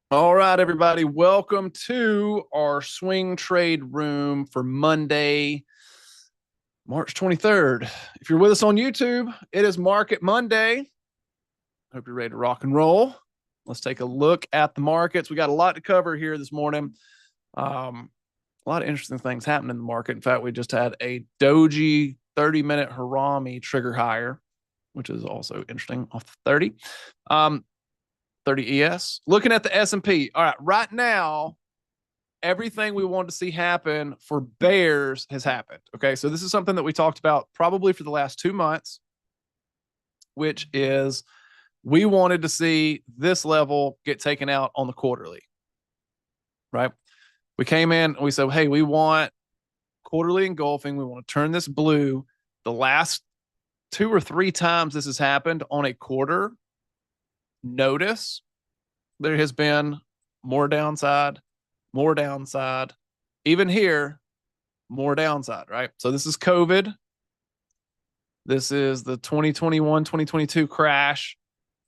All right, everybody. Welcome to our swing trade room for Monday, March 23rd. If you're with us on YouTube, it is Market Monday. Hope you're ready to rock and roll. Let's take a look at the markets. We got a lot to cover here this morning. A lot of interesting things happening in the market. In fact, we just had a doji 30-minute Harami trigger higher, which is also interesting off the 30. 30 ES. Looking at the S&P. All right, right now, everything we wanted to see happen for bears has happened. Okay, so this is something that we talked about probably for the last 2 months, which is we wanted to see this level get taken out on the quarterly, right? We came in and we said, hey, we want quarterly engulfing. We want to turn this blue. The last 2 or 3 times this has happened on a quarter, notice there has been more downside, more downside. Even here, more downside, right? So this is COVID. This is the 2021-2022 crash.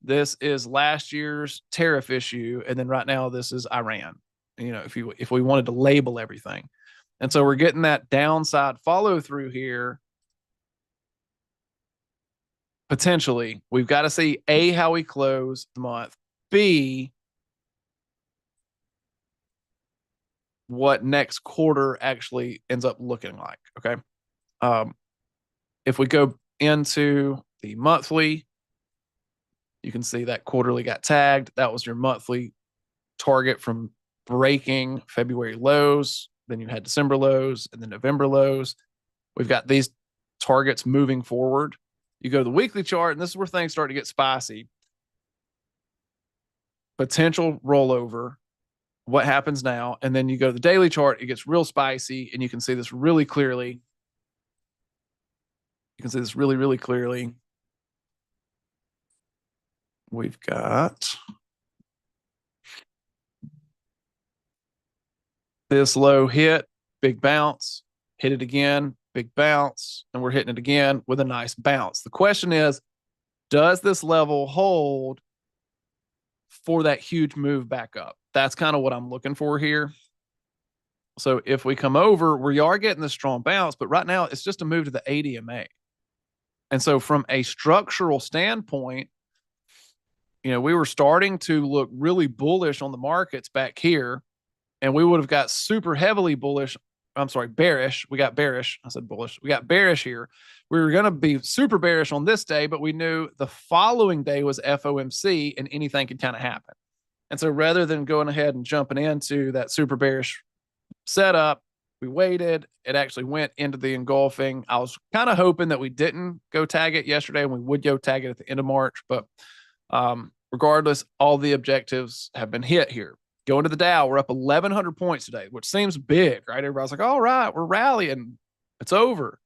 This is last year's tariff issue. And then right now, this is Iran, if we wanted to label everything. And so we're getting that downside follow through here. Potentially, we've got to see A, how we close the month, B, what next quarter actually ends up looking like. Okay. If we go into the monthly, you can see that quarterly got tagged. That was your monthly target from breaking February lows. Then you had December lows and then November lows. We've got these targets moving forward. You go to the weekly chart, and this is where things start to get spicy. Potential rollover. What happens now? And then you go to the daily chart, it gets real spicy, and you can see this really clearly. You can see this really, really clearly. We've got this low hit, big bounce, hit it again, big bounce, and we're hitting it again with a nice bounce. The question is, does this level hold for that huge move back up? That's kind of what I'm looking for here. So if we come over, we are getting this strong bounce, but right now it's just a move to the ADMA. And so from a structural standpoint, we were starting to look really bullish on the markets back here, and we would have got super heavily bullish. I'm sorry, bearish. We got bearish. I said bullish. We got bearish here. We were going to be super bearish on this day, but we knew the following day was FOMC and anything could kind of happen. And so rather than going ahead and jumping into that super bearish setup, we waited. It actually went into the engulfing. I was kind of hoping that we didn't go tag it yesterday and we would go tag it at the end of March. But regardless, all the objectives have been hit here. Going to the Dow, we're up 1,100 points today, which seems big, right? Everybody's like, all right, we're rallying. It's over.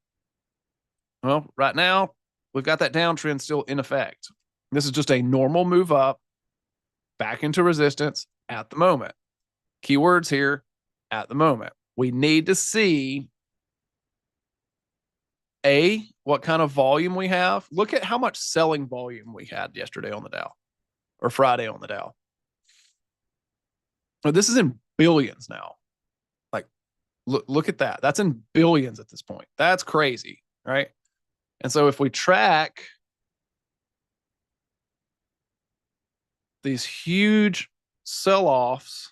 Well, right now, we've got that downtrend still in effect. This is just a normal move up back into resistance at the moment. Keywords here, at the moment. We need to see what kind of volume we have. Look at how much selling volume we had yesterday on the Dow or Friday on the Dow. This is in billions now. Like, look at that. That's in billions at this point. That's crazy, right? And so if we track these huge sell-offs,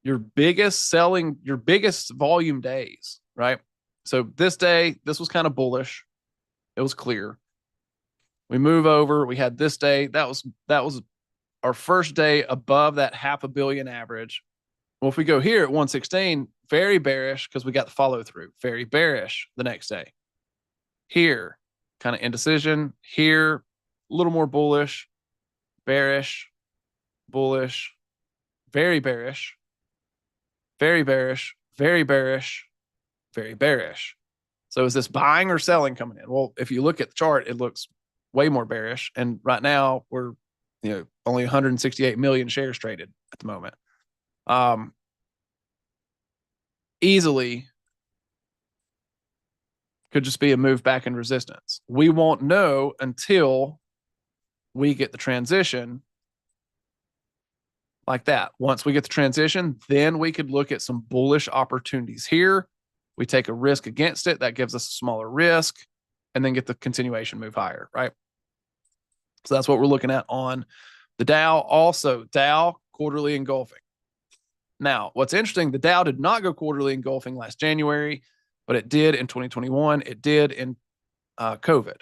your biggest volume days, right? So this day, this was kind of bullish. It was clear. We move over. We had this day. That was our first day above that 500 million average. Well, if we go here at 116, very bearish because we got the follow through. Very bearish the next day. Here, kind of indecision. Here, a little more bullish, bearish, bullish, very bearish, very bearish, very bearish, very bearish. So is this buying or selling coming in? Well, if you look at the chart, it looks way more bearish. And right now we're only 168 million shares traded at the moment. Easily could just be a move back in resistance. We won't know until we get the transition like that. Once we get the transition, then we could look at some bullish opportunities here. We take a risk against it. That gives us a smaller risk and then get the continuation move higher, right? So that's what we're looking at on the Dow. Also, Dow quarterly engulfing. Now, what's interesting, the Dow did not go quarterly engulfing last January, but it did in 2021. It did in COVID.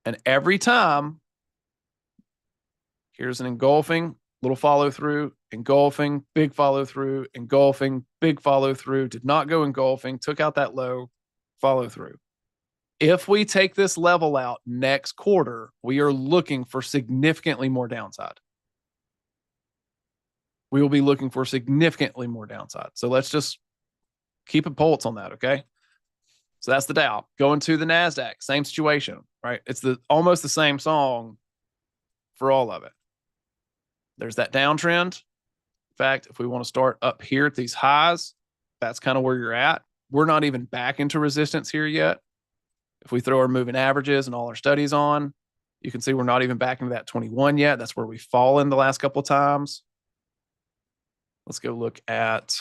And every time, here's an engulfing, little follow through, engulfing, big follow through, engulfing, big follow through, did not go engulfing, took out that low, follow through. If we take this level out next quarter, we are looking for significantly more downside. We will be looking for significantly more downside. So let's just keep a pulse on that, okay? So that's the Dow. Going to the NASDAQ, same situation, right? It's almost the same song for all of it. There's that downtrend. In fact, if we want to start up here at these highs, that's kind of where you're at. We're not even back into resistance here yet. If we throw our moving averages and all our studies on, you can see we're not even back into that 21 yet. That's where we've fallen the last couple of times. Let's go look at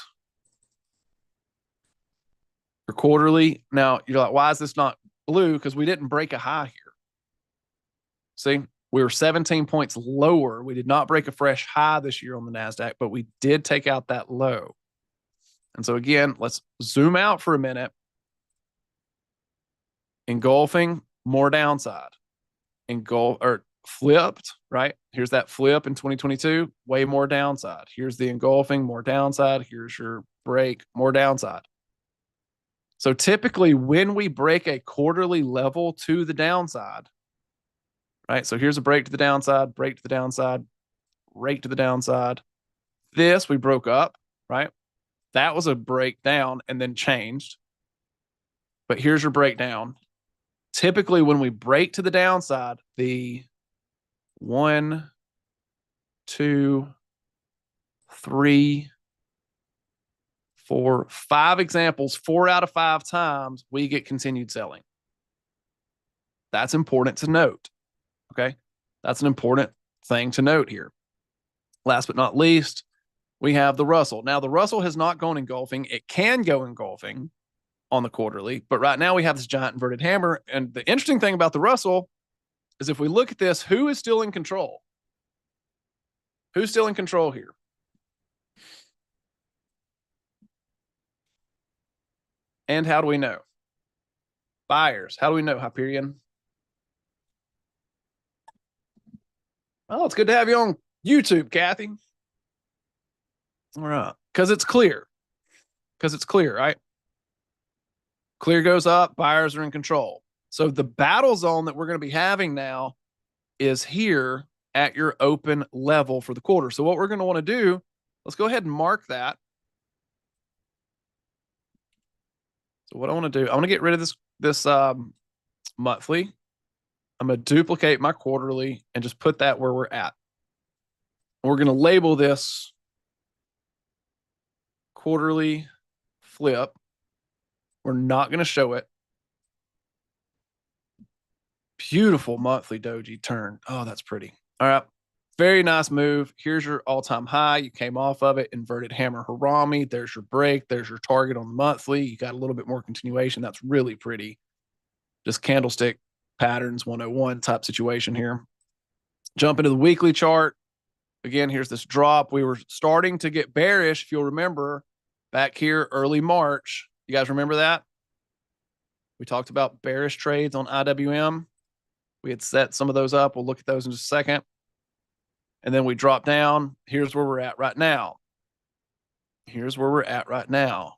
your quarterly. Now, you're like, why is this not blue? Because we didn't break a high here. See, we were 17 points lower. We did not break a fresh high this year on the NASDAQ, but we did take out that low. And so again, let's zoom out for a minute. Engulfing, more downside. Flipped, right? Here's that flip in 2022, way more downside. Here's the engulfing, more downside. Here's your break, more downside. So typically when we break a quarterly level to the downside, right? So here's a break to the downside, break to the downside, break to the downside. This we broke up, right? That was a breakdown and then changed. But here's your breakdown. Typically when we break to the downside, the 1, 2, 3, 4, 5 examples, 4 out of 5 times we get continued selling. That's important to note. Okay. That's an important thing to note here. Last but not least, we have the Russell. Now the Russell has not gone engulfing. It can go engulfing on the quarterly, but right now we have this giant inverted hammer. And the interesting thing about the Russell is if we look at this, who is still in control? Who's still in control here? And how do we know? Buyers. How do we know, Hyperion? Oh, it's good to have you on YouTube, Kathy. All right. Because it's clear. Because it's clear, right? Clear goes up, buyers are in control. So the battle zone that we're going to be having now is here at your open level for the quarter. So what we're going to want to do, let's go ahead and mark that. So what I want to do, I want to get rid of this monthly. I'm going to duplicate my quarterly and just put that where we're at. We're going to label this quarterly flip. We're not going to show it. Beautiful monthly doji turn. Oh, that's pretty. All right. Very nice move. Here's your all-time high. You came off of it. Inverted hammer harami. There's your break. There's your target on the monthly. You got a little bit more continuation. That's really pretty. Just candlestick patterns 101 type situation here. Jump into the weekly chart. Again, here's this drop. We were starting to get bearish, if you'll remember, back here early March. You guys remember that? We talked about bearish trades on IWM. We had set some of those up. We'll look at those in just a second. And then we drop down. Here's where we're at right now. Here's where we're at right now.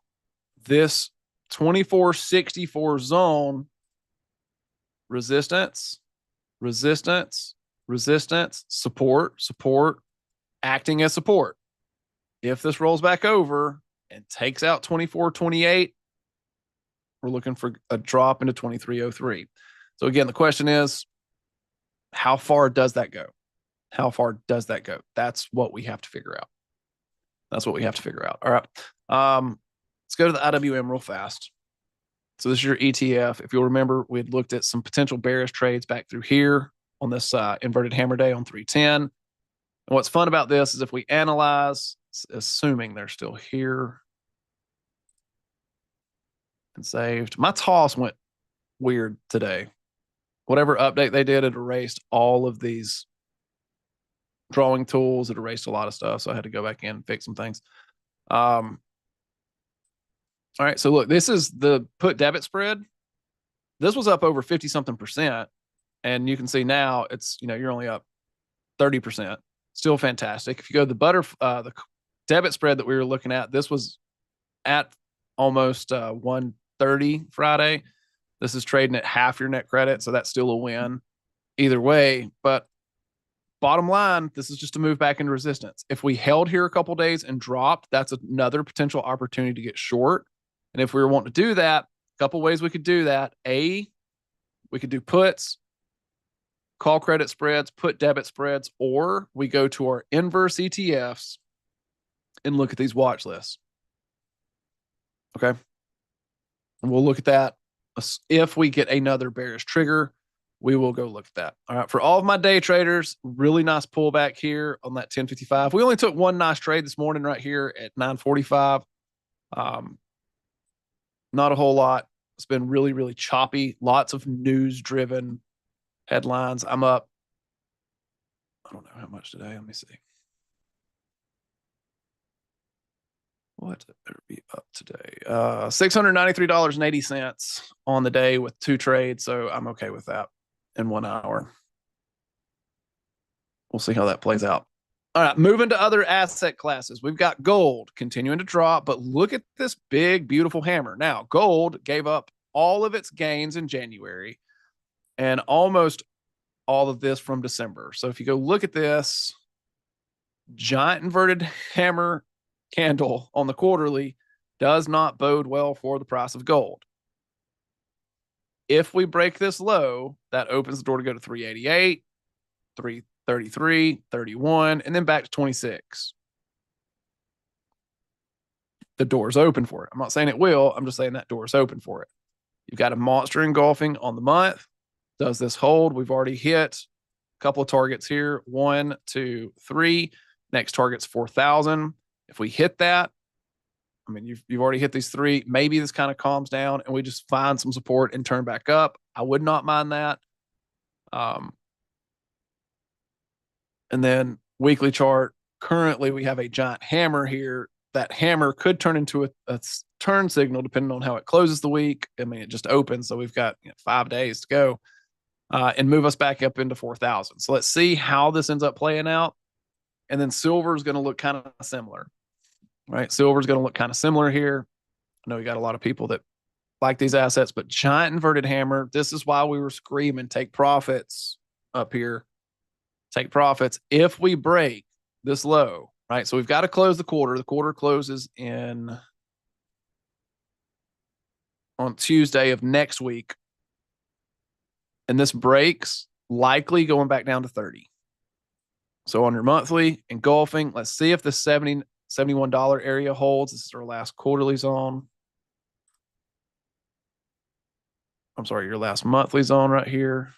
This 2464 zone, resistance, resistance, resistance, support, support, acting as support. If this rolls back over and takes out 2428, we're looking for a drop into 2303. So again, the question is, how far does that go? How far does that go? That's what we have to figure out. That's what we have to figure out. All right. Let's go to the IWM real fast. So this is your ETF. If you'll remember, we had looked at some potential bearish trades back through here on this inverted hammer day on 310. And what's fun about this is if we analyze, assuming they're still here and saved, my toss went weird today. Whatever update they did, it erased all of these drawing tools. It erased a lot of stuff. So I had to go back in and fix some things. All right. So look, this is the put debit spread. This was up over 50 something percent. And you can see now it's, you're only up 30%. Still fantastic. If you go to the debit spread that we were looking at, this was at almost 130 Friday. This is trading at half your net credit. So that's still a win either way. But bottom line, this is just a move back into resistance. If we held here a couple days and dropped, that's another potential opportunity to get short. And if we were wanting to do that, a couple ways we could do that. We could do puts, call credit spreads, put debit spreads, or we go to our inverse ETFs and look at these watch lists. Okay. And we'll look at that. If we get another bearish trigger, we will go look at that. All right. For all of my day traders, really nice pullback here on that 1055. We only took one nice trade this morning right here at 945. Not a whole lot. It's been really, really choppy. Lots of news driven headlines. I'm up. I don't know how much today. Let me see. What better be up today? $693.80 on the day with 2 trades. So I'm okay with that in 1 hour. We'll see how that plays out. All right, moving to other asset classes. We've got gold continuing to drop, but look at this big, beautiful hammer. Now, gold gave up all of its gains in January and almost all of this from December. So if you go look at this giant inverted hammer candle on the quarterly, does not bode well for the price of gold. If we break this low, that opens the door to go to 388, 333, 31, and then back to 26. The door's open for it. I'm not saying it will. I'm just saying that door's open for it. You've got a monster engulfing on the month. Does this hold? We've already hit a couple of targets here. 1, 2, 3. Next target's 4,000. If we hit that, I mean, you've already hit these 3. Maybe this kind of calms down and we just find some support and turn back up. I would not mind that. And then weekly chart. Currently, we have a giant hammer here. That hammer could turn into a turn signal depending on how it closes the week. I mean, it just opens, so we've got 5 days to go and move us back up into 4,000. So let's see how this ends up playing out. And then silver is going to look kind of similar. Right, silver is going to look kind of similar here. I know we got a lot of people that like these assets, but giant inverted hammer. This is why we were screaming, take profits up here. Take profits if we break this low, right? So we've got to close the quarter. The quarter closes on Tuesday of next week. And this breaks, likely going back down to 30. So on your monthly engulfing, let's see if the $71 area holds. This is our last quarterly zone. I'm sorry, your last monthly zone right here.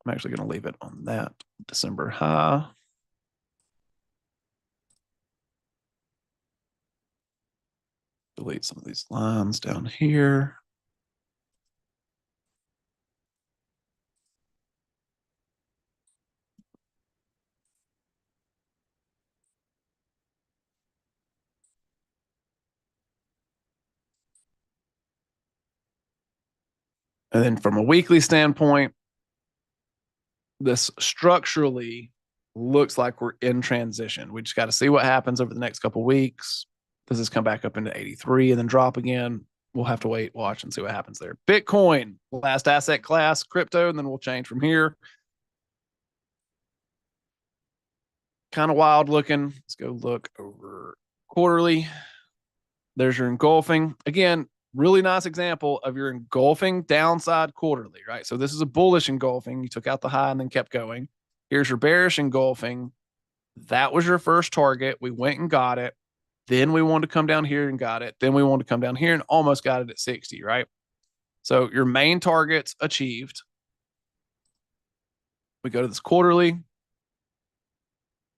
I'm actually going to leave it on that December high. Delete some of these lines down here. And then from a weekly standpoint, this structurally looks like we're in transition. We just got to see what happens over the next couple of weeks. Does this come back up into 83 and then drop again? We'll have to wait, watch, and see what happens there. Bitcoin, last asset class, crypto, and then we'll change from here. Kind of wild looking. Let's go look over quarterly. There's your engulfing. Again, really nice example of your engulfing downside quarterly, right? So this is a bullish engulfing. You took out the high and then kept going. Here's your bearish engulfing. That was your first target. We went and got it. Then we wanted to come down here and got it. Then we wanted to come down here and almost got it at 60, right? So your main targets achieved. We go to this quarterly,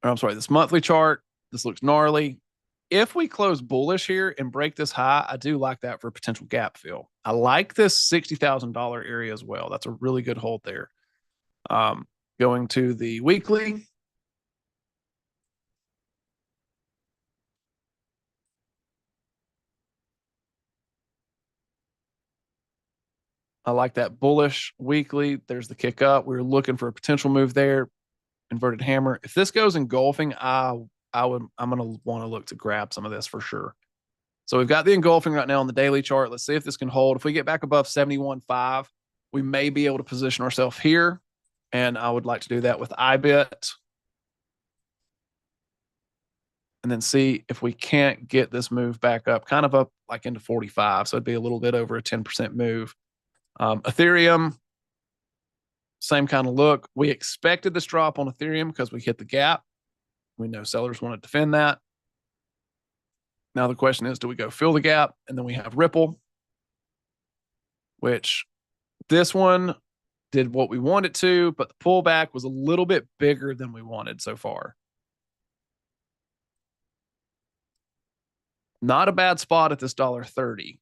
or I'm sorry, this monthly chart. This looks gnarly. If we close bullish here and break this high, I do like that for a potential gap fill. I like this $60,000 area as well. That's a really good hold there. Going to the weekly. I like that bullish weekly. There's the kick up. We were looking for a potential move there. Inverted hammer. If this goes engulfing, I'm gonna want to look to grab some of this for sure. So we've got the engulfing right now on the daily chart. Let's see if this can hold. If we get back above 71.5, we may be able to position ourselves here. And I would like to do that with IBIT. And then see if we can't get this move back up, kind of up like into 45. So it'd be a little bit over a 10% move. Ethereum, same kind of look. We expected this drop on Ethereum because we hit the gap. We know sellers want to defend that. Now the question is, do we go fill the gap? And then we have Ripple, which this one did what we wanted to, but the pullback was a little bit bigger than we wanted so far. Not a bad spot at this $1.30.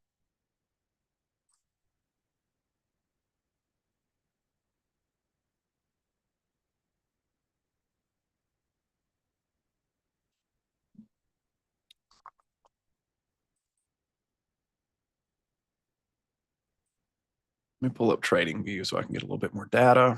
Let me pull up Trading View so I can get a little bit more data.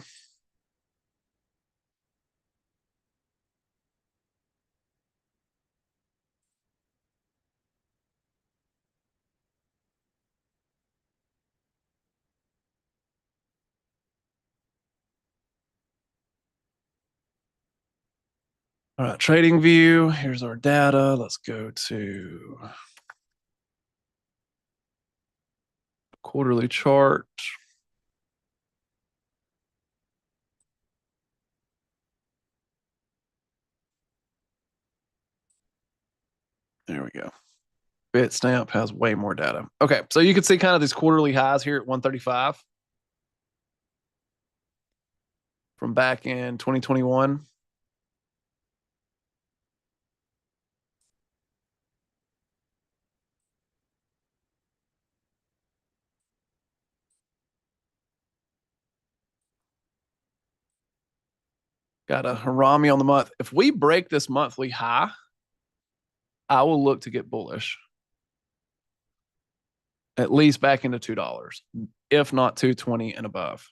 All right, Trading View. Here's our data. Let's go to quarterly chart. There we go. Bitstamp has way more data. Okay, so you can see kind of these quarterly highs here at 135 from back in 2021. Got a Harami on the month. If we break this monthly high, I will look to get bullish. At least back into $2, if not 220 and above.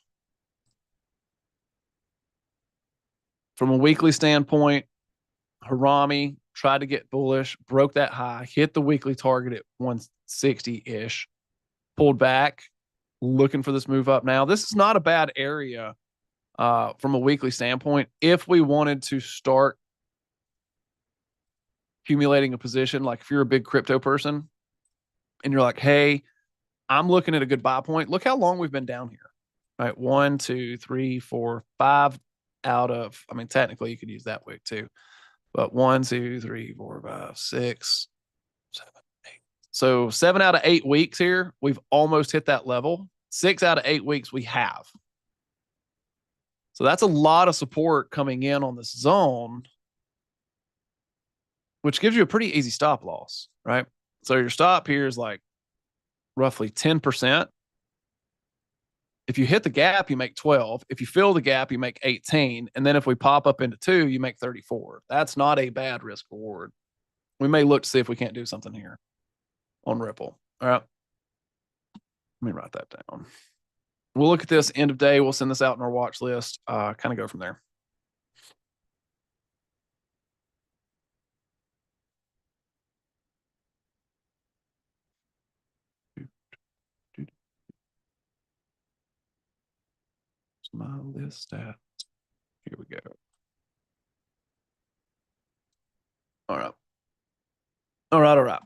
From a weekly standpoint, Harami tried to get bullish, broke that high, hit the weekly target at 160-ish, pulled back, looking for this move up now. This is not a bad area from a weekly standpoint. If we wanted to start accumulating a position, like if you're a big crypto person and you're like, hey, I'm looking at a good buy point. Look how long we've been down here, right? 1, 2, 3, 4, 5 out of, I mean, technically you could use that wick too, but 1, 2, 3, 4, 5, 6, 7, 8. So 7 out of 8 weeks here, we've almost hit that level. 6 out of 8 weeks we have. So that's a lot of support coming in on this zone, which gives you a pretty easy stop loss, right? So your stop here is like roughly 10%. If you hit the gap, you make 12. If you fill the gap, you make 18. And then if we pop up into 2, you make 34. That's not a bad risk reward. We may look to see if we can't do something here on Ripple. All right. Let me write that down. We'll look at this end of day. We'll send this out in our watch list, kind of go from there. My list at, here we go. All right. All right.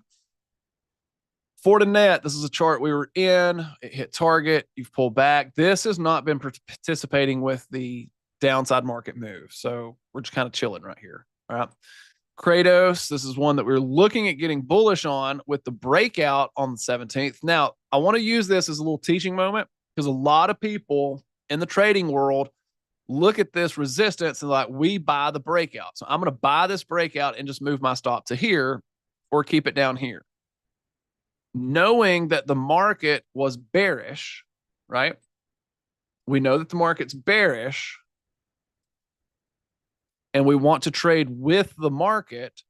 Fortinet, this is a chart we were in. It hit target. You've pulled back. This has not been participating with the downside market move. So we're just kind of chilling right here. All right. Kratos, this is one that we're looking at getting bullish on with the breakout on the 17th. Now, I want to use this as a little teaching moment because a lot of people in the trading world look at this resistance and like, we buy the breakout. So I'm going to buy this breakout and just move my stop to here or keep it down here. Knowing that the market was bearish, right? We know that the market's bearish and we want to trade with the market.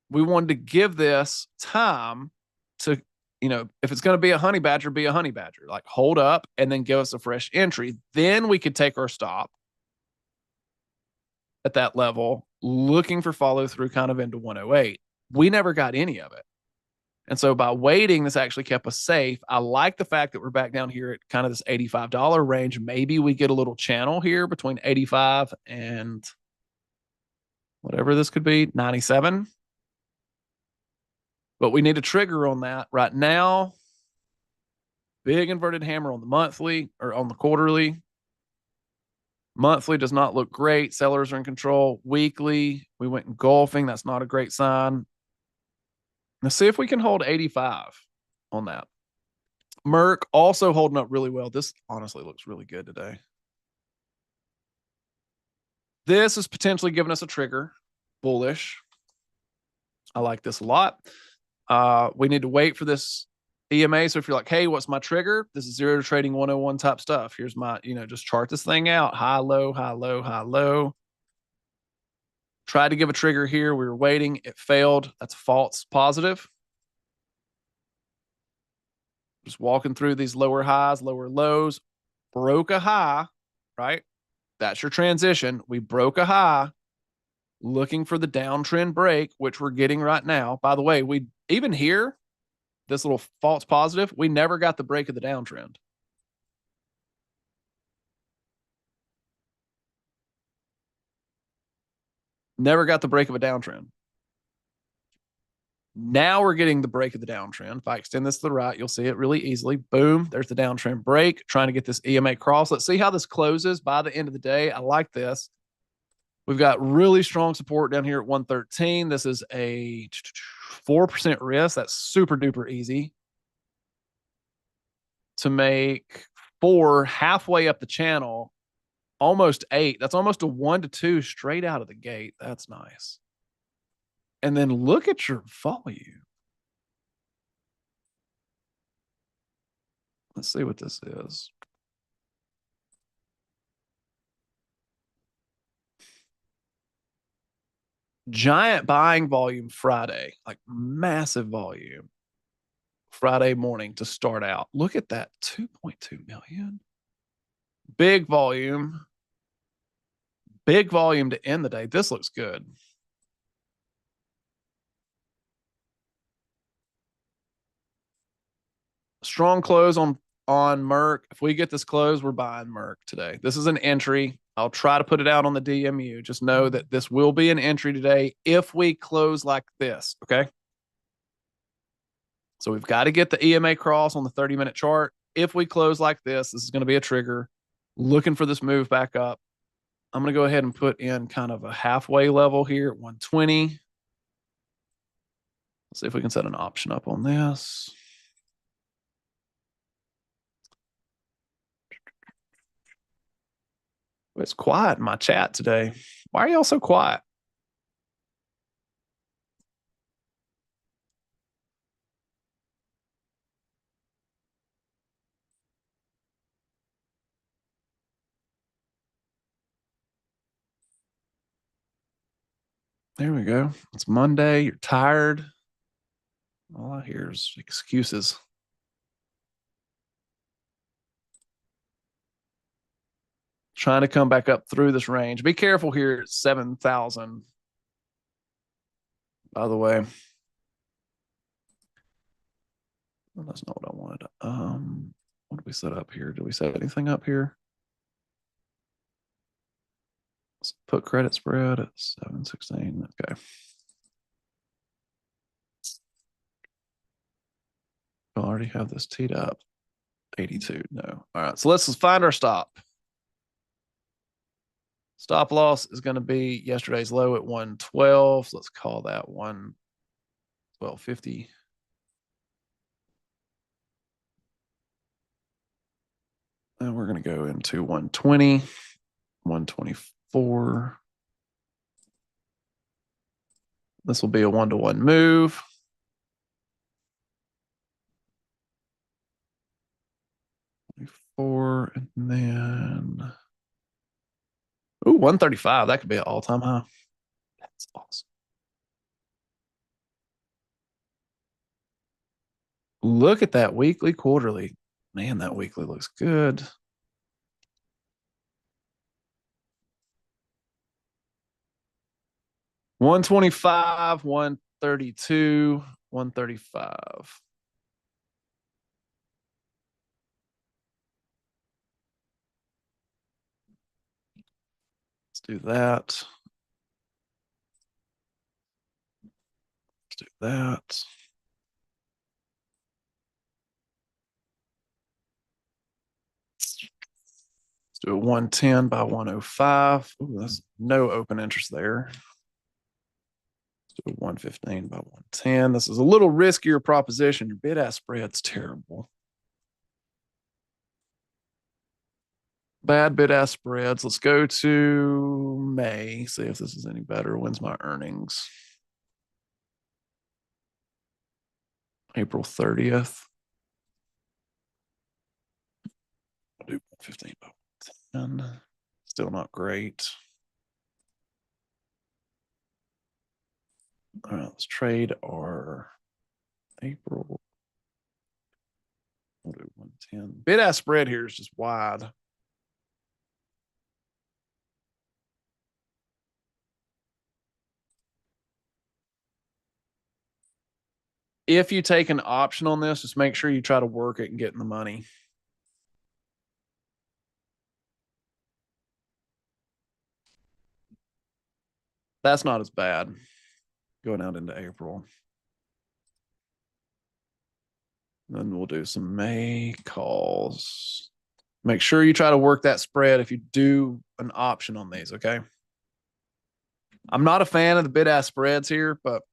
We wanted to give this time to, if it's going to be a honey badger, be a honey badger, like hold up and then give us a fresh entry. Then we could take our stop at that level, looking for follow through kind of into 108. We never got any of it. And so by waiting, this actually kept us safe. I like the fact that we're back down here at kind of this $85 range. Maybe we get a little channel here between 85 and whatever this could be, 97. But we need a trigger on that right now. Big inverted hammer on the monthly or on the quarterly. Monthly does not look great. Sellers are in control. Weekly, we went engulfing. That's not a great sign. Let's see if we can hold 85 on that. Merck also holding up really well. This honestly looks really good today. This is potentially giving us a trigger. Bullish. I like this a lot. We need to wait for this EMA. So if you're like, hey, what's my trigger? This is zero trading 101 type stuff. Here's my, just chart this thing out. High, low, high, low, high, low. Tried to give a trigger here. We were waiting. It failed. That's false positive. Just walking through these lower highs, lower lows. Broke a high, right? That's your transition. We broke a high. Looking for the downtrend break, which we're getting right now. By the way, we even here, this little false positive, we never got the break of the downtrend. Never got the break of a downtrend. Now we're getting the break of the downtrend. If I extend this to the right, you'll see it really easily. Boom, there's the downtrend break. Trying to get this EMA cross. Let's see how this closes by the end of the day. I like this. We've got really strong support down here at 113. This is a 4% risk. That's super duper easy to make 4 halfway up the channel. Almost 8. That's almost a 1 to 2 straight out of the gate. That's nice. And then look at your volume. Let's see what this is. Giant buying volume Friday, like massive volume. Friday morning to start out. Look at that, 2.2 million. Big volume. Big volume to end the day. This looks good. Strong close on Merck. If we get this close, we're buying Merck today. This is an entry. I'll try to put it out on the DMU. Just know that this will be an entry today if we close like this, okay? So we've got to get the EMA cross on the 30-minute chart. If we close like this is going to be a trigger. Looking for this move back up. I'm going to go ahead and put in kind of a halfway level here at 120. Let's see if we can set an option up on this. It's quiet in my chat today. Why are y'all so quiet? There we go. It's Monday. You're tired. All I hear is excuses. Trying to come back up through this range. Be careful here at 7,000. By the way. Well, that's not what I wanted. What did we set up here? Did we set anything up here? Let's put credit spread at 716. Okay. I already have this teed up. 82. No. All right. So let's find our stop. Stop loss is going to be yesterday's low at 112. So let's call that 112.50. And we're going to go into 120. 124. This will be a 1-to-1 move. Four, and then 135. That could be an all-time high. That's awesome. Look at that weekly, quarterly. Man, that weekly looks good. $125, 132, 135. Let's do that. Let's do that. Let's do a 110 by 105. Ooh, that's no open interest there. Let's do a 115 by 110. This is a little riskier proposition. Your bid-ask spread's terrible. Bad bid-ask spreads. Let's go to May. See if this is any better. When's my earnings? April 30th. I'll do 15 by 10. Still not great. All right, let's trade our April. We'll do 110. Bid-ask spread here is just wide. If you take an option on this, just make sure you try to work it and get in the money. That's not as bad going out into April. Then we'll do some May calls. Make sure you try to work that spread if you do an option on these, okay? I'm not a fan of the bid-ask spreads here, but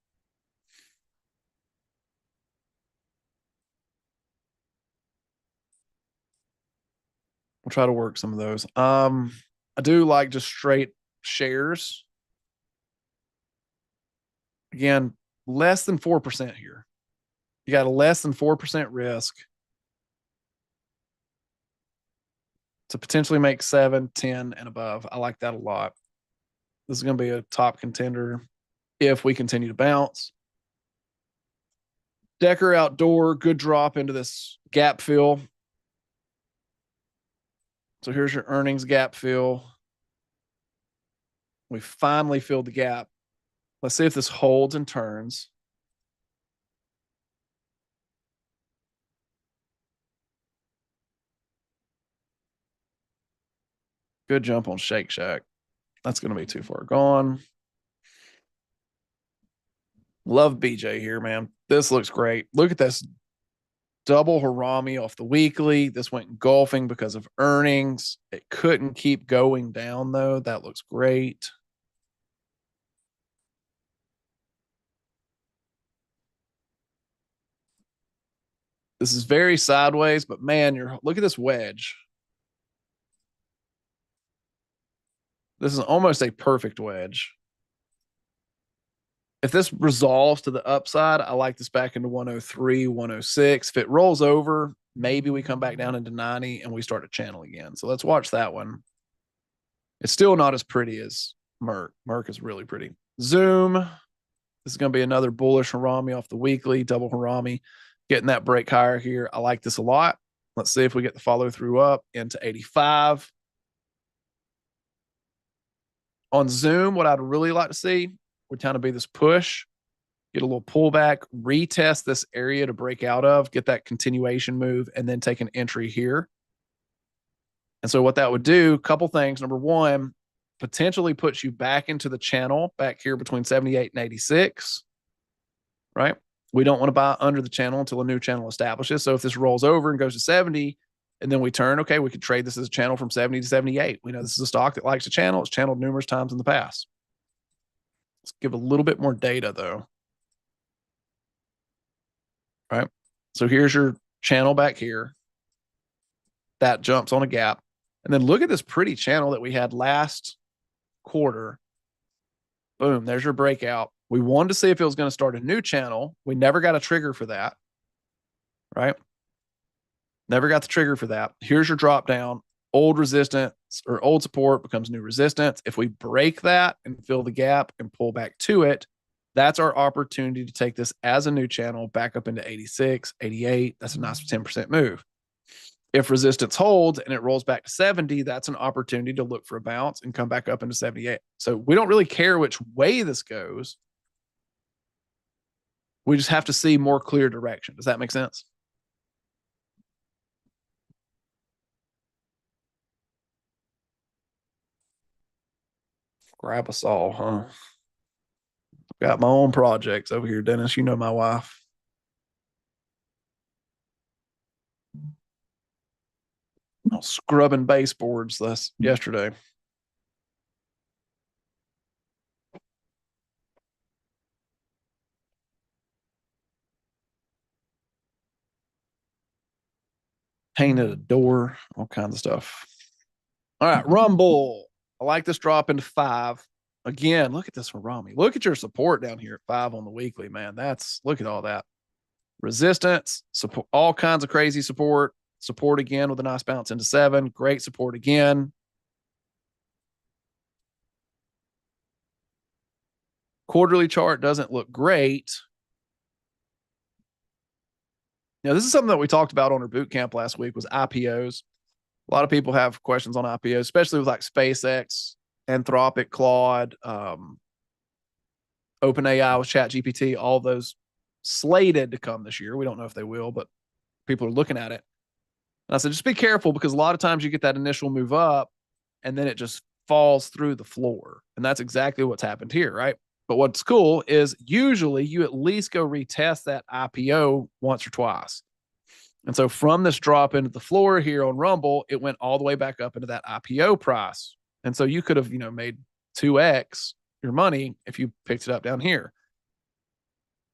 we'll try to work some of those. I do like just straight shares. Again, less than 4% here. You got a less than 4% risk to potentially make 7, 10, and above. I like that a lot. This is going to be a top contender if we continue to bounce. Decker Outdoor, good drop into this gap fill. So here's your earnings gap fill. We finally filled the gap. Let's see if this holds and turns. Good jump on Shake Shack. That's going to be too far gone. Love BJ here, man. This looks great. Look at this double Harami off the weekly. This went golfing because of earnings. It couldn't keep going down, though. That looks great. This is very sideways, but man, look at this wedge. This is almost a perfect wedge. If this resolves to the upside, I like this back into 103, 106. If it rolls over, maybe we come back down into 90 and we start to channel again. So let's watch that one. It's still not as pretty as Merc. Merc is really pretty. Zoom. This is going to be another bullish Harami off the weekly, double Harami. Getting that break higher here. I like this a lot. Let's see if we get the follow through up into 85. On Zoom, what I'd really like to see would kind of be this push, get a little pullback, retest this area to break out of, get that continuation move, and then take an entry here. And so what that would do, a couple things. Number one, potentially puts you back into the channel back here between 78 and 86, right? We don't want to buy under the channel until a new channel establishes. So if this rolls over and goes to 70 and then we turn, okay, we could trade this as a channel from 70 to 78. We know this is a stock that likes to channel. It's channeled numerous times in the past. Let's give a little bit more data though. Right. So here's your channel back here. That jumps on a gap. And then look at this pretty channel that we had last quarter. Boom, there's your breakout. We wanted to see if it was going to start a new channel. We never got a trigger for that, right? Never got the trigger for that. Here's your drop down. Old resistance or old support becomes new resistance. If we break that and fill the gap and pull back to it, that's our opportunity to take this as a new channel back up into 86, 88. That's a nice 10% move. If resistance holds and it rolls back to 70, that's an opportunity to look for a bounce and come back up into 78. So we don't really care which way this goes. We just have to see more clear direction. Does that make sense? Grab a saw, huh? Got my own projects over here, Dennis. You know my wife. I was scrubbing baseboards yesterday. Painted a door, all kinds of stuff. All right, Rumble. I like this drop into 5. Again, look at this for Rami. Look at your support down here at 5 on the weekly, man. Look at all that. Resistance, support, all kinds of crazy support. Support again with a nice bounce into 7. Great support again. Quarterly chart doesn't look great. Now, this is something that we talked about on our boot camp last week was IPOs. A lot of people have questions on IPOs, especially with like SpaceX, Anthropic, Claude, OpenAI with ChatGPT, all those slated to come this year. We don't know if they will, but people are looking at it. And I said, just be careful because a lot of times you get that initial move up and then it just falls through the floor. And that's exactly what's happened here, right? But what's cool is usually you at least go retest that IPO once or twice. And so from this drop into the floor here on Rumble, it went all the way back up into that IPO price. And so you could have, made 2x your money if you picked it up down here.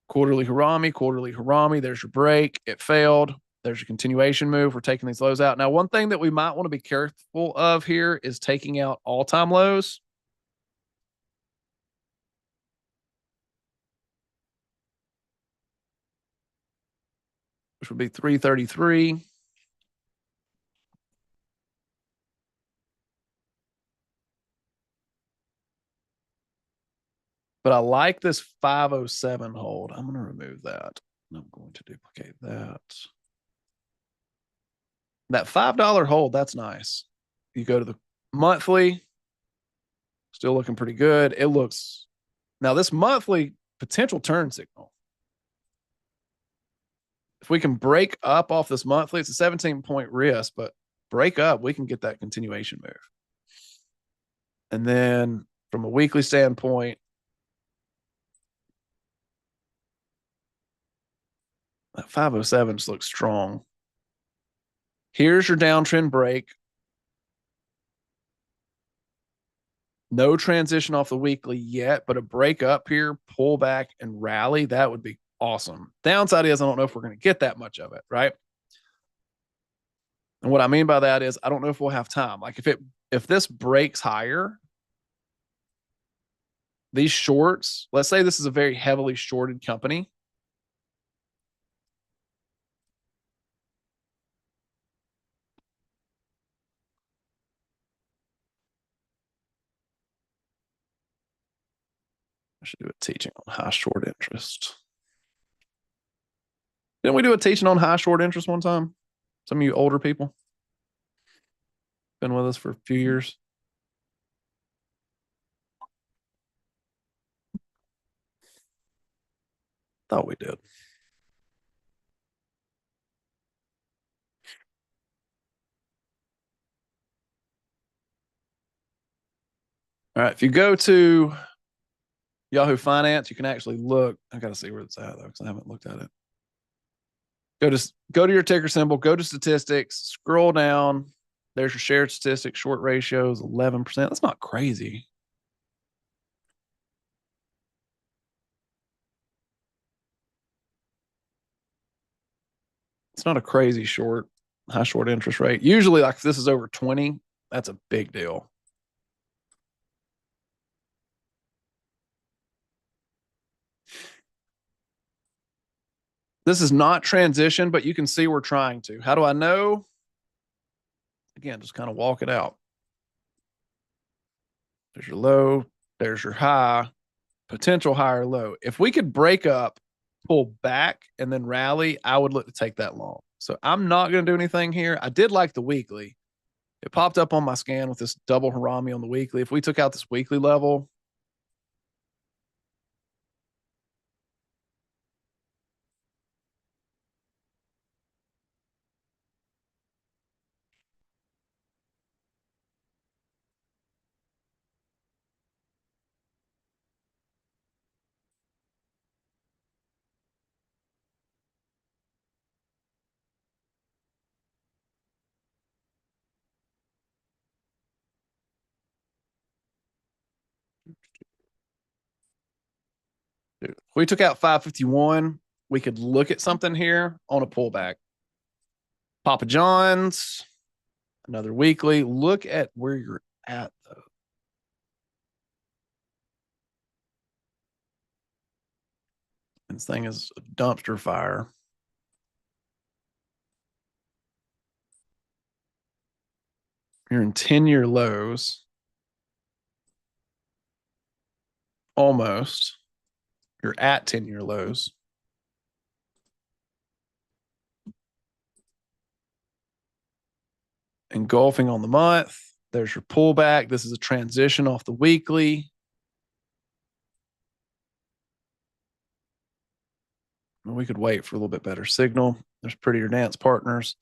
Quarterly Harami. There's your break. It failed. There's your continuation move. We're taking these lows out. Now, one thing that we might want to be careful of here is taking out all-time lows. Which would be 333. But I like this 507 hold. I'm going to remove that. I'm going to duplicate that. That $5 hold, that's nice. You go to the monthly, still looking pretty good. It looks, now this monthly potential turn signal. If we can break up off this monthly, it's a 17-point risk, but break up, we can get that continuation move. And then from a weekly standpoint, that 507 just looks strong. Here's your downtrend break. No transition off the weekly yet, but a break up here, pull back and rally, that would be awesome. Downside is I don't know if we're going to get that much of it, right? And what I mean by that is I don't know if we'll have time. Like if this breaks higher, these shorts, let's say this is a very heavily shorted company. I should do a teaching on high short interest. Didn't we do a teaching on high short interest one time? Some of you older people been with us for a few years. Thought we did. All right. If you go to Yahoo Finance, you can actually look. I got to see where it's at though, because I haven't looked at it. Go to your ticker symbol, go to statistics, scroll down. There's your shared statistics, short ratios, 11%. That's not crazy. It's not a crazy high short interest rate. Usually, like if this is over 20, That's a big deal. This is not transition, but you can see we're trying to. How do I know? Again, just kind of walk it out. There's your low, there's your high, potential high or low. If we could break up, pull back, and then rally, I would look to take that long. So I'm not going to do anything here. I did like the weekly. It popped up on my scan with this double Harami on the weekly. If we took out this weekly level, dude, if we took out 551, we could look at something here on a pullback. Papa John's, another weekly. Look at where you're at, though. This thing is a dumpster fire. You're in 10-year lows. Almost. You're at 10-year lows. Engulfing on the month. There's your pullback. This is a transition off the weekly. We could wait for a little bit better signal. There's Prettier Dance Partners.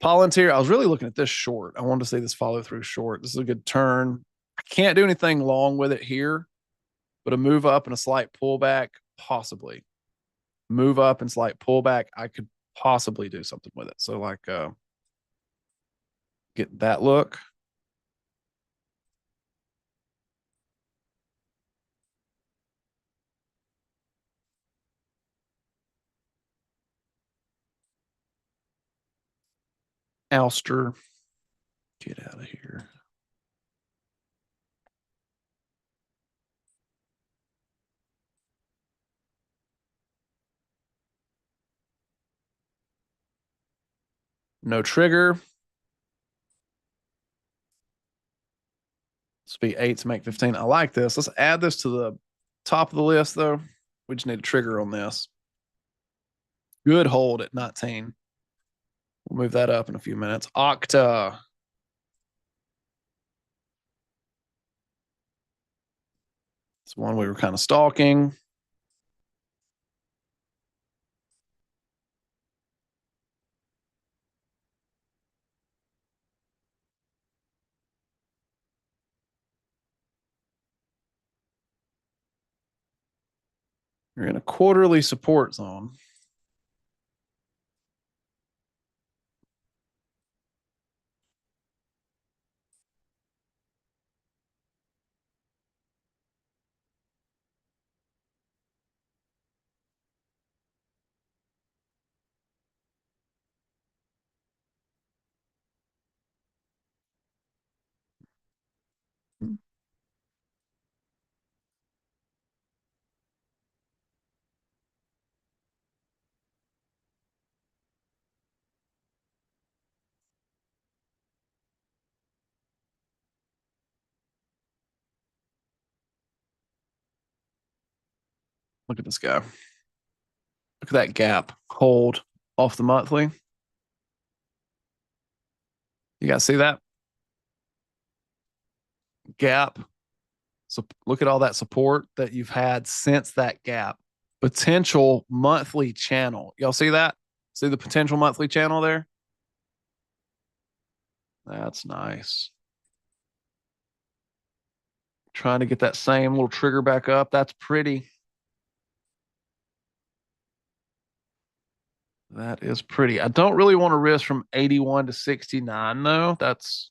Palantir, I was really looking at this short. I wanted to see this follow through short. This is a good turn. I can't do anything long with it here, but a move up and a slight pullback, possibly. Move up and slight pullback, I could possibly do something with it. So like get that look. Ouster, get out of here. No trigger. This will be 8 to make 15. I like this. Let's add this to the top of the list, though. We just need a trigger on this. Good hold at 19. We'll move that up in a few minutes. Okta. It's one we were kind of stalking. You're in a quarterly support zone. Look at this guy. Look at that gap. Hold off the monthly. You guys see that? Gap. So look at all that support that you've had since that gap. Potential monthly channel. Y'all see that? See the potential monthly channel there? That's nice. Trying to get that same little trigger back up. That's pretty. That is pretty. I don't really want to risk from 81 to 69, though. That's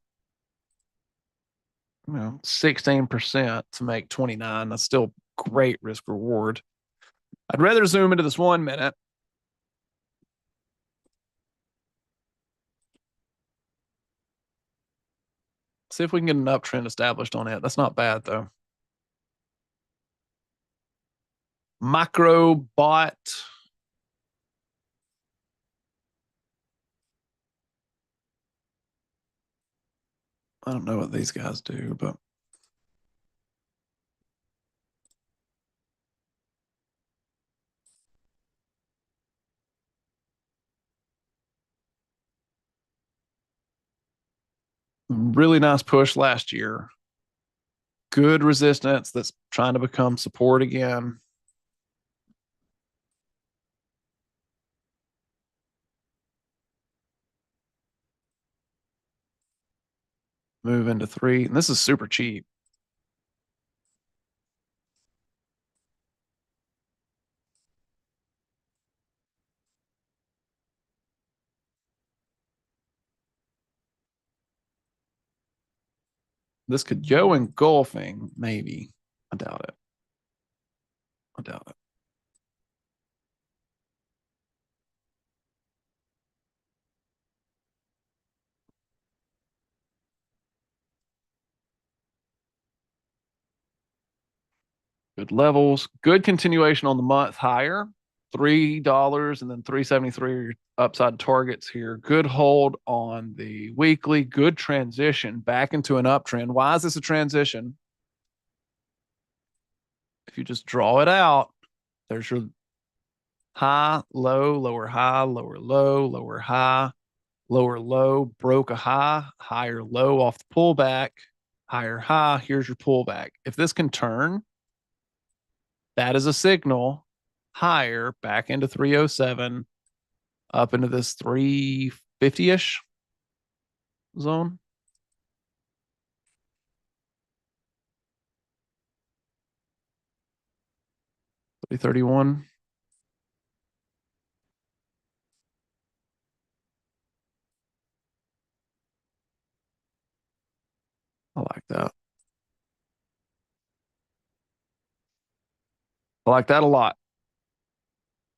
16% to make 29. That's still great risk reward. I'd rather zoom into this 1 minute. See if we can get an uptrend established on it. That's not bad though. Microbot. I don't know what these guys do, but really nice push last year. Good resistance that's trying to become support again. Move into 3. And this is super cheap. This could go engulfing, maybe. I doubt it. I doubt it. Good levels. Good continuation on the month higher. $3 and then 373 are your upside targets here. Good hold on the weekly. Good transition back into an uptrend. Why is this a transition? If you just draw it out, there's your high, low, lower high, lower low, lower high, lower low, broke a high, higher low off the pullback, higher high. Here's your pullback. If this can turn, that is a signal higher back into 307, up into this 350-ish zone. 331. I like that. I like that a lot.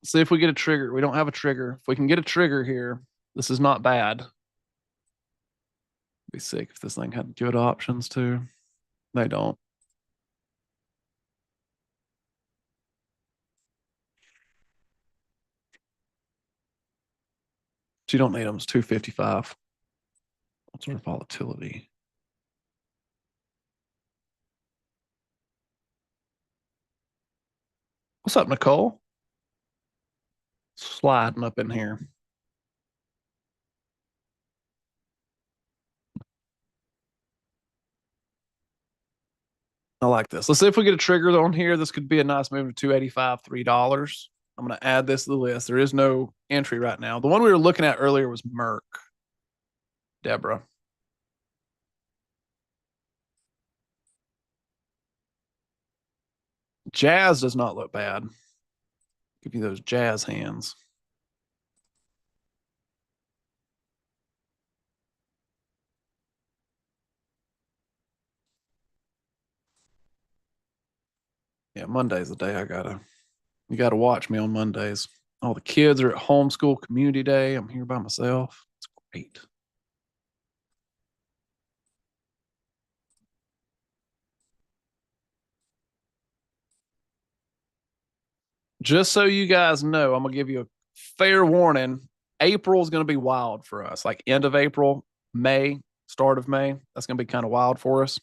See if we get a trigger. We don't have a trigger. If we can get a trigger here, this is not bad. Be sick if this thing had good options too. They don't. But you don't need them. It's 255. What's our volatility? What's up, Nicole? Sliding up in here. I like this. Let's see if we get a trigger on here. This could be a nice move to 285, $3. I'm going to add this to the list. There is no entry right now. The one we were looking at earlier was Merck. Deborah. Jazz does not look bad. Give you those jazz hands. Yeah, Monday's the day you gotta watch me on Mondays. All the kids are at homeschool community day. I'm here by myself. It's great. Just so you guys know, I'm gonna give you a fair warning. April is gonna be wild for us. Like end of April, May, start of May. That's gonna be kind of wild for us.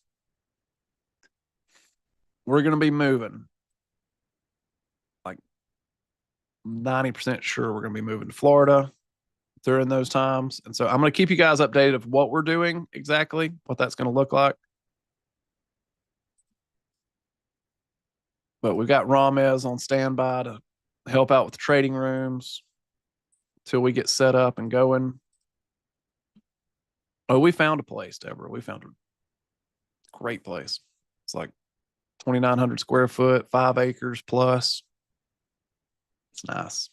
We're gonna be moving. Like 90% sure we're gonna be moving to Florida during those times. And so I'm going to keep you guys updated of what we're doing exactly, what that's going to look like. But we've got Ramez on standby to help out with the trading rooms till we get set up and going. Oh, we found a place, Deborah. We found a great place. It's like 2,900 square foot, 5 acres plus. It's nice.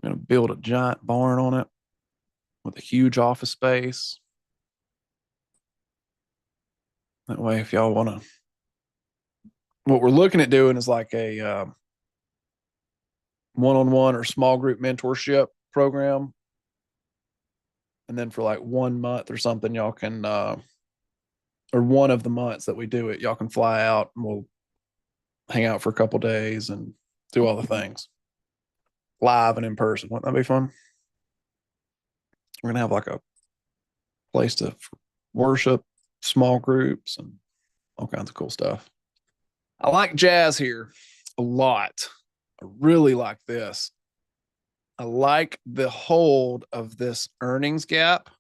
I'm going to build a giant barn on it with a huge office space. That way, if y'all want to, what we're looking at doing is like a one-on-one or small group mentorship program And then for like 1 month or something, y'all can, or one of the months that we do it, y'all can fly out and we'll hang out for a couple days and do all the things live and in person. Wouldn't that be fun? We're gonna have like a place to worship, small groups, and all kinds of cool stuff. I like jazz here a lot. I really like this. I like the hold of this earnings gap.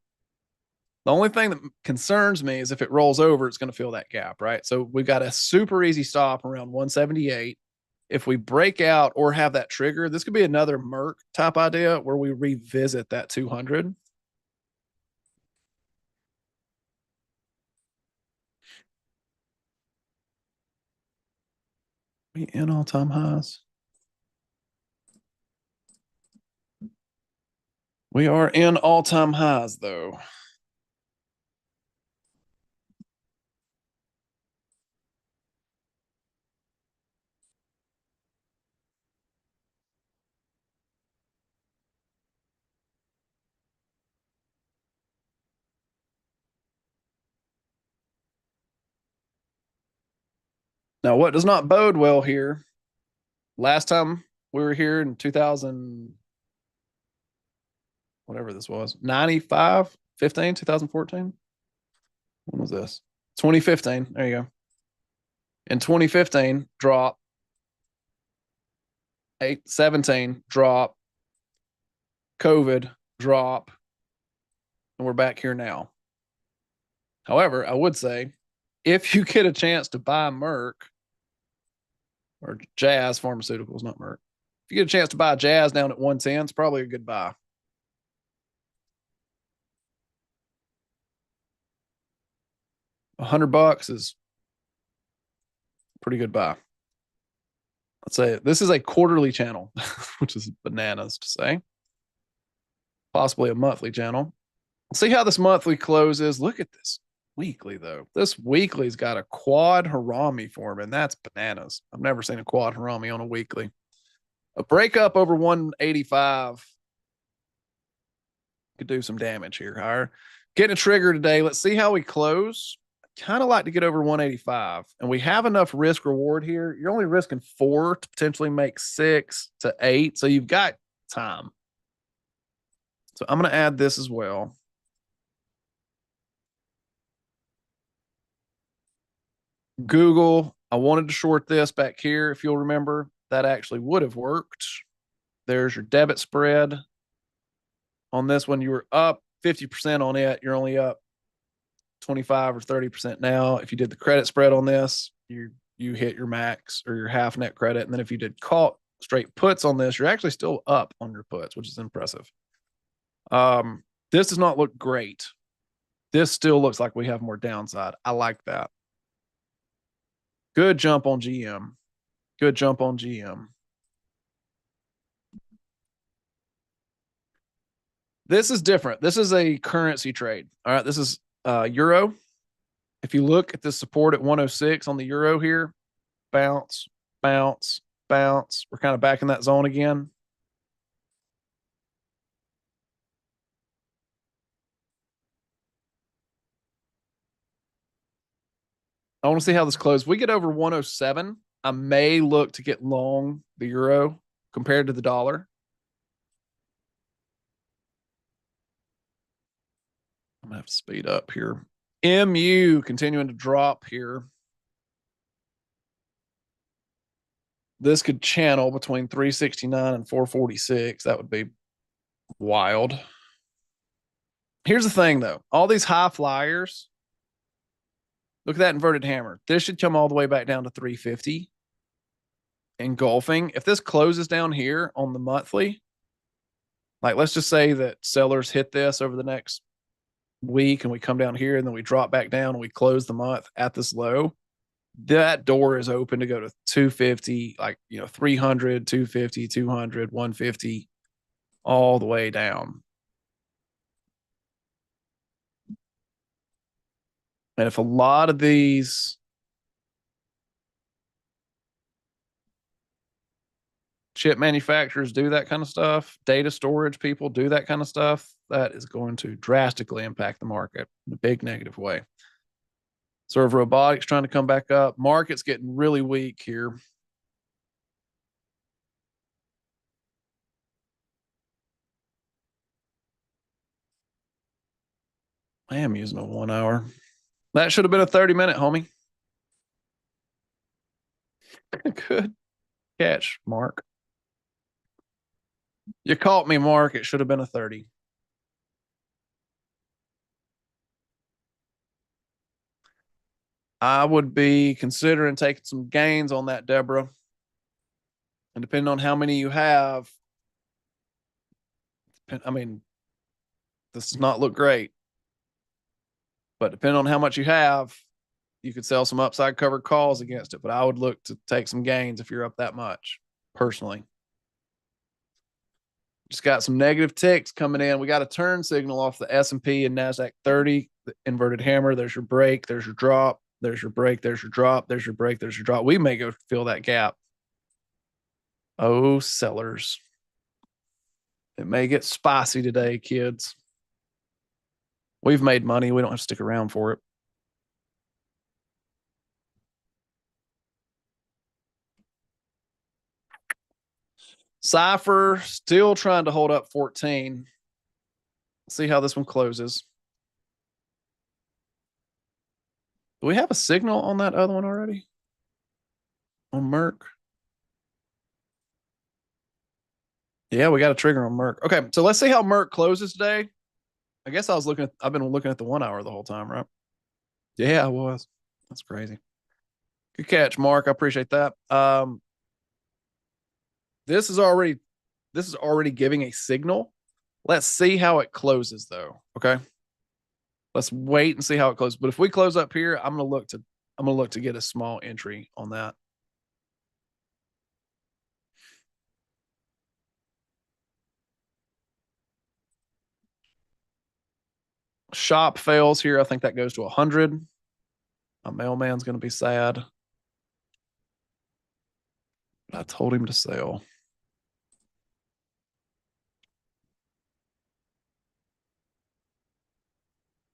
The only thing that concerns me is if it rolls over, it's going to fill that gap, right? So we got a super easy stop around 178. If we break out or have that trigger, this could be another Merck type idea where we revisit that 200. We in all-time highs. We are in all-time highs, though. Now, what does not bode well here? Last time we were here in 2000, whatever this was, 95, 15, 2014. When was this? 2015. There you go. In 2015, drop. 17, drop. COVID, drop. And we're back here now. However, I would say if you get a chance to buy Merck or Jazz Pharmaceuticals, not Merck, if you get a chance to buy Jazz down at 110, it's probably a good buy. $100 is a pretty good buy. Let's say this is a quarterly channel, which is bananas to say. Possibly a monthly channel. Let's see how this monthly closes. Look at this weekly, though. This weekly's got a quad Harami form, and that's bananas. I've never seen a quad Harami on a weekly. A breakup over 185 could do some damage here. Higher. Getting a trigger today. Let's see how we close. Kind of like to get over 185, and we have enough risk reward here. You're only risking 4 to potentially make 6 to 8, so you've got time. So I'm going to add this as well. Google, I wanted to short this back here. If you'll remember, that actually would have worked. There's your debit spread. On this one, you were up 50% on it. You're only up 25 or 30% now. If you did the credit spread on this, you hit your max or your half net credit. And then if you did call straight puts on this, you're actually still up on your puts, which is impressive. This does not look great. This still looks like we have more downside. I like that. Good jump on GM. Good jump on GM. This is different. This is a currency trade. All right. This is Euro. If you look at the support at 106 on the Euro here, bounce, bounce, bounce. We're kind of back in that zone again. I want to see how this closes. We get over 107. I may look to get long the Euro compared to the dollar. I'm going to have to speed up here. MU continuing to drop here. This could channel between 369 and 446. That would be wild. Here's the thing, though. All these high flyers, look at that inverted hammer. This should come all the way back down to 350. Engulfing. If this closes down here on the monthly, like let's just say that sellers hit this over the next week and we come down here and then we drop back down and we close the month at this low, that door is open to go to 250, like, 300, 250, 200, 150, all the way down. And if a lot of these chip manufacturers do that kind of stuff, data storage people do that kind of stuff, that is going to drastically impact the market in a big negative way. Server robotics trying to come back up. Market's getting really weak here. I am using a 1 hour. That should have been a 30-minute, homie. Good catch, Mark. You caught me, Mark. It should have been a 30. I would be considering taking some gains on that, Deborah. And depending on how many you have, I mean, this does not look great. But depending on how much you have, you could sell some upside covered calls against it. But I would look to take some gains if you're up that much, personally. Just got some negative ticks coming in. We got a turn signal off the S&P and NASDAQ 30, the inverted hammer. There's your break. There's your drop. There's your break. There's your drop. There's your break. There's your drop. We may go fill that gap. Oh, sellers. It may get spicy today, kids. We've made money. We don't have to stick around for it. Cypher still trying to hold up 14. See how this one closes. Do we have a signal on that other one already? On Merck? Yeah, we got a trigger on Merck. Okay, so let's see how Merck closes today. I guess I've been looking at the 1 hour the whole time, right? Yeah, I was. That's crazy. Good catch, Mark. I appreciate that. This is already giving a signal. Let's see how it closes though. Okay. Let's wait and see how it closes. But if we close up here, I'm gonna look to get a small entry on that. Shop fails here. I think that goes to 100. My mailman's gonna be sad. I told him to sell.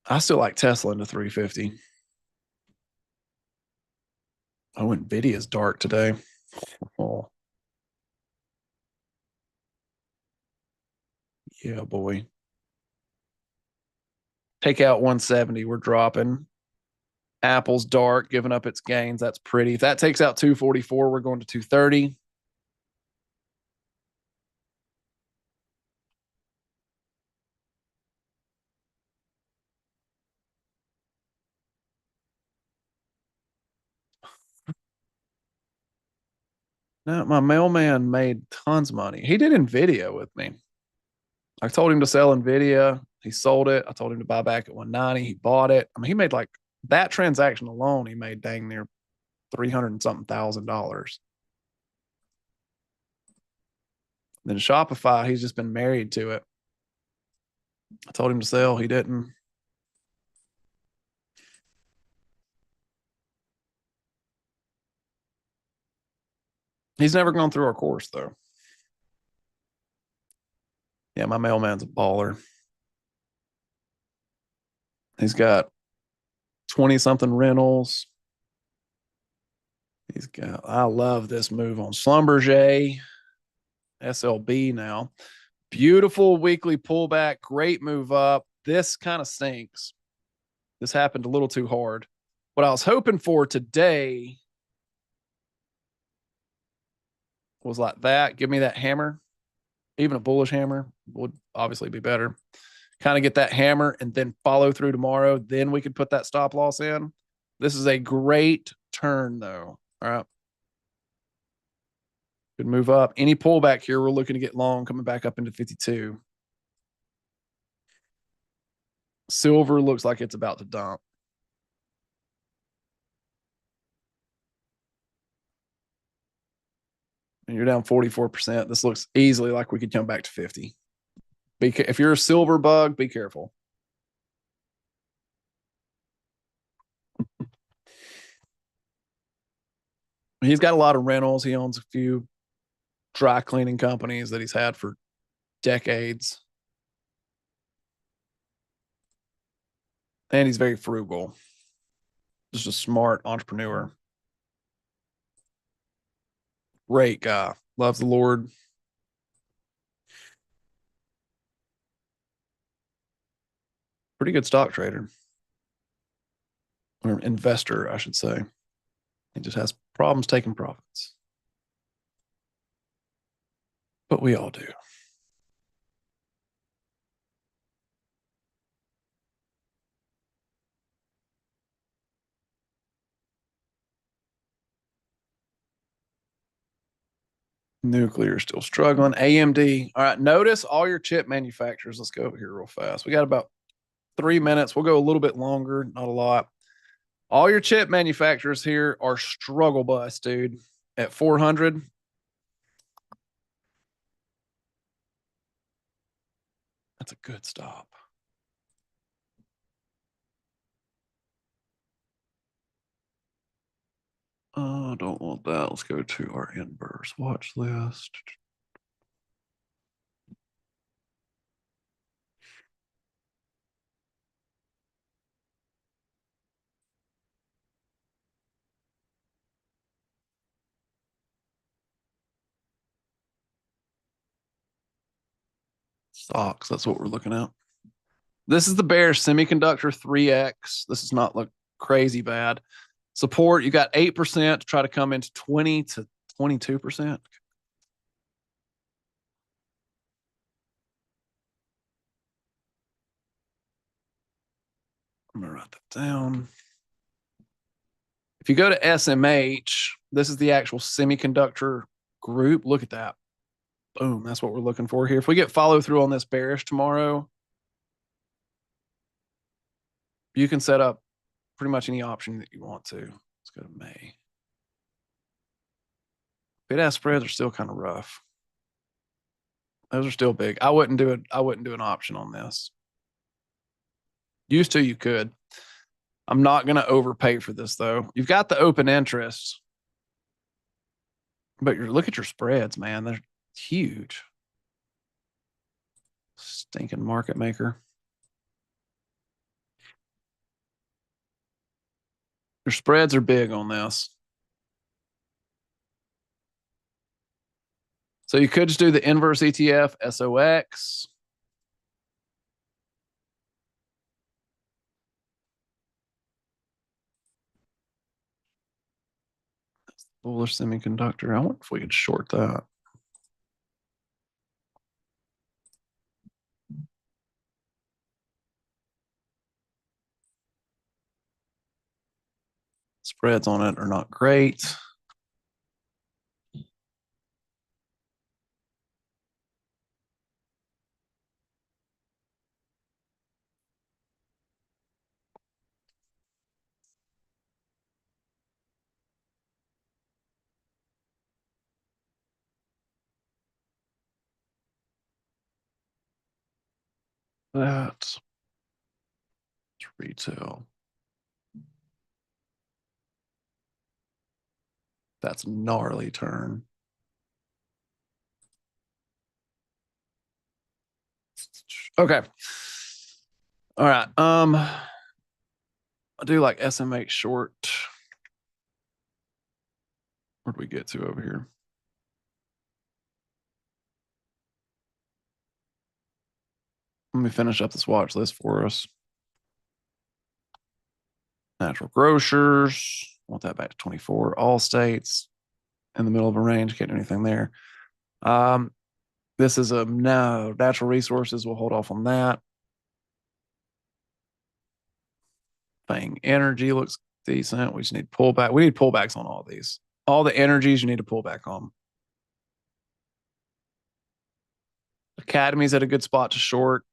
I still like Tesla into 350. Oh, Nvidia's dark today. Oh. Yeah, boy. Take out 170. We're dropping. Apple's dark, giving up its gains. That's pretty. If that takes out 244, we're going to 230. No, my mailman made tons of money. He did Nvidia with me. I told him to sell Nvidia. He sold it. I told him to buy back at 190. He bought it. I mean, he made like that transaction alone. He made dang near 300 and something $1,000. Then Shopify, he's just been married to it. I told him to sell. He didn't. He's never gone through our course though. Yeah, my mailman's a baller. He's got 20 something rentals. I love this move on Schlumberger, SLB now. Beautiful weekly pullback, great move up. This kind of stinks. This happened a little too hard. What I was hoping for today was like that. Give me that hammer. Even a bullish hammer would obviously be better. Kind of get that hammer and then follow through tomorrow. Then we could put that stop loss in. This is a great turn though. All right. Could move up. Any pullback here, we're looking to get long coming back up into 52. Silver looks like it's about to dump. And you're down 44%. This looks easily like we could come back to 50. If you're a silver bug, be careful. He's got a lot of rentals. He owns a few dry cleaning companies that he's had for decades. And he's very frugal. Just a smart entrepreneur. Great guy. Loves the Lord. Pretty good stock trader. Or investor, I should say. He just has problems taking profits. But we all do. Nuclear still struggling. AMD. All right. Notice all your chip manufacturers. Let's go over here real fast. We got about 3 minutes. We'll go a little bit longer, not a lot. All your chip manufacturers here are struggle bus, dude. At 400. That's a good stop. Oh, don't want that. Let's go to our inverse watch list. Stocks. That's what we're looking at. This is the Bear Semiconductor 3X. This does not look crazy bad. Support, you got 8% to try to come into 20 to 22%. I'm going to write that down. If you go to SMH, this is the actual semiconductor group. Look at that. Boom. That's what we're looking for here. If we get follow through on this bearish tomorrow, you can set up pretty much any option that you want to. Let's go to May. Bid-ask spreads are still kind of rough. Those are still big. I wouldn't do it. I wouldn't do an option on this. Used to, you could. I'm not going to overpay for this though. You've got the open interest, but look at your spreads, man. They're huge. Stinking market maker. Your spreads are big on this. So you could just do the inverse ETF, SOX. Bullish semiconductor. I wonder if we could short that. Spreads on it are not great. That's retail. That's gnarly turn. Okay. All right. I do like SMH short. Where'd we get to over here? Let me finish up this watch list for us. Natural grocers. Want that back to 24. All states in the middle of a range. Can't do anything there. This is a no. Natural resources. We'll hold off on that. Fang Energy looks decent. We just need pullback. We need pullbacks on all these. All the energies you need to pull back on. Academy's at a good spot to short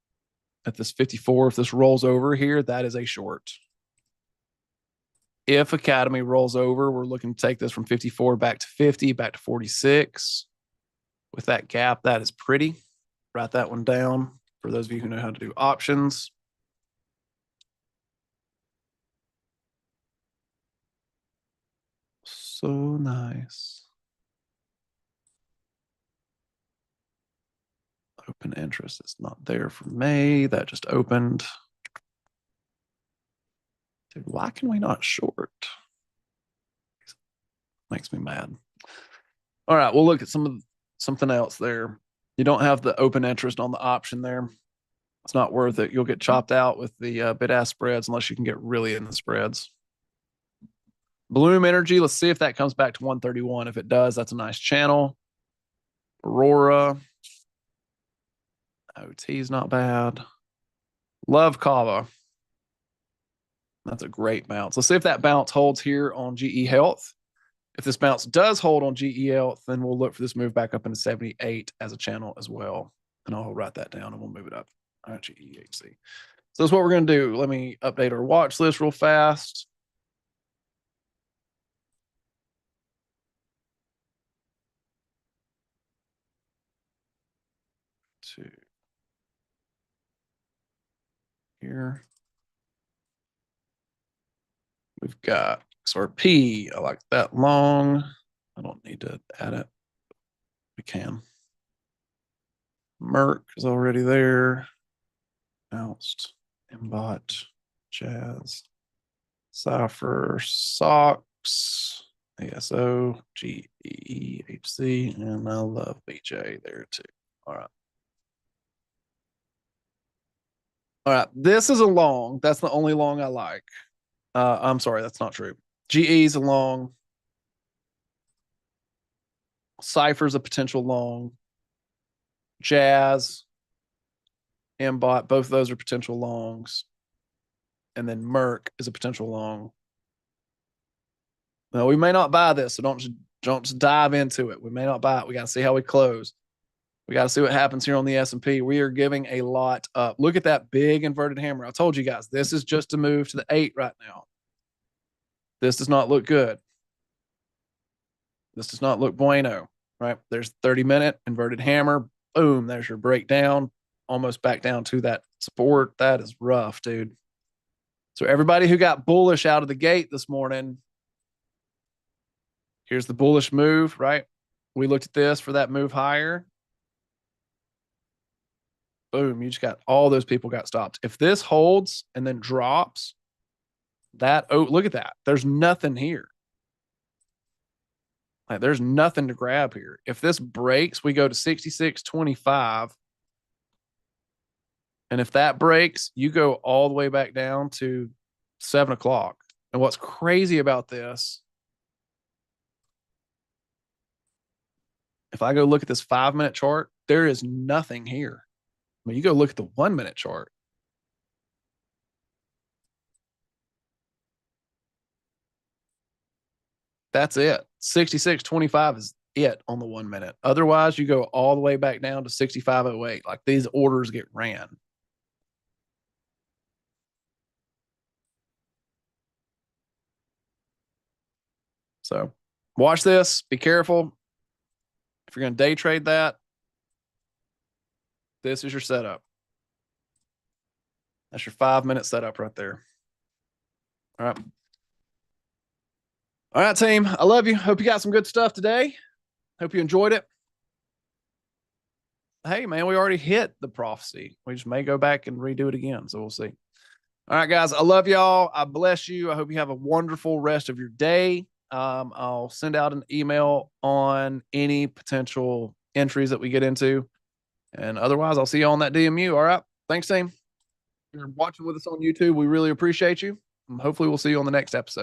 at this 54. If this rolls over here, that is a short. If Academy rolls over, we're looking to take this from 54 back to 50, back to 46. With that gap, that is pretty. Write that one down for those of you who know how to do options. So nice. Open interest is not there for May. That just opened. Dude, why can we not short? Makes me mad. All right, we'll look at something else there. You don't have the open interest on the option there. It's not worth it. You'll get chopped out with the bid-ask spreads unless you can get really in the spreads. Bloom Energy, let's see if that comes back to 131. If it does, that's a nice channel. Aurora. OT is not bad. Love Kava. That's a great bounce. Let's see if that bounce holds here on GE Health. If this bounce does hold on GE Health, then we'll look for this move back up into 78 as a channel as well. And I'll write that down and we'll move it up. All right, GEHC. So that's what we're going to do. Let me update our watch list real fast. To here. We've got XRP. I like that long. I don't need to add it. We can. Merck is already there. Bounced. Mbot. Jazz. Cypher. Sox. ASO. GEHC. And I love BJ there too. All right. All right. This is a long. That's the only long I like. I'm sorry, that's not true. GE's a long. Cypher's a potential long. Jazz, Mbot, both of those are potential longs. And then Merck is a potential long. Now, we may not buy this, so don't just dive into it. We may not buy it. We got to see how we close. We got to see what happens here on the S&P. We are giving a lot up. Look at that big inverted hammer. I told you guys, this is just a move to the 8 right now. This does not look good. This does not look bueno, right? There's 30-minute inverted hammer. Boom, there's your breakdown. Almost back down to that support. That is rough, dude. So everybody who got bullish out of the gate this morning, here's the bullish move, right? We looked at this for that move higher. Boom, you just got all those people got stopped. If this holds and then drops, that, oh, look at that. There's nothing here. Like, there's nothing to grab here. If this breaks, we go to 66.25. And if that breaks, you go all the way back down to 7 o'clock. And what's crazy about this, if I go look at this 5-minute chart, there is nothing here. I mean, you go look at the 1-minute chart. That's it. 66.25 is it on the 1 minute. Otherwise, you go all the way back down to 65.08. Like, these orders get ran. So watch this. Be careful. If you're going to day trade that, this is your setup. That's your 5-minute setup right there. All right. All right, team. I love you. Hope you got some good stuff today. Hope you enjoyed it. Hey, man, we already hit the prophecy. We just may go back and redo it again. So we'll see. All right, guys. I love y'all. I bless you. I hope you have a wonderful rest of your day. I'll send out an email on any potential entries that we get into. And otherwise, I'll see you on that DMU. All right. Thanks, team. If you're watching with us on YouTube, we really appreciate you. And hopefully, we'll see you on the next episode.